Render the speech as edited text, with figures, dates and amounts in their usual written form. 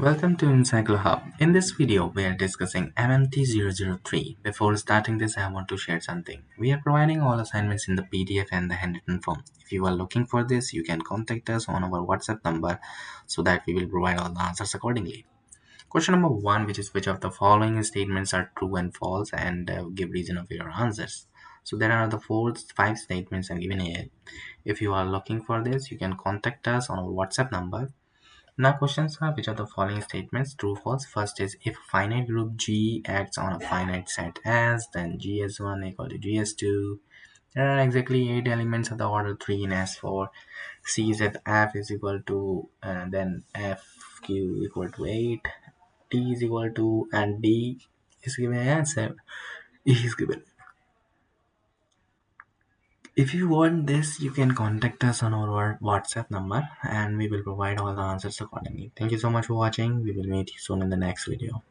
Welcome to Encyclo Hub. In this video, we are discussing MMT003. Before starting this, I want to share something. We are providing all assignments in the PDF and the handwritten form. If you are looking for this, you can contact us on our WhatsApp number so that we will provide all the answers accordingly. Question number 1, which is which of the following statements are true and false and give reason of your answers. So there are the five statements are given here. If you are looking for this, you can contact us on our WhatsApp number. Now questions are which of the following statements true false. First is if finite group G acts on a finite set S, then GS1 equal to GS2. There are exactly 8 elements of the order 3 in S4. C is if F is equal to then FQ equal to 8. T is equal to and D is given as E is given. If you want this, you can contact us on our WhatsApp number and we will provide all the answers accordingly. Thank you so much for watching. We will meet you soon in the next video.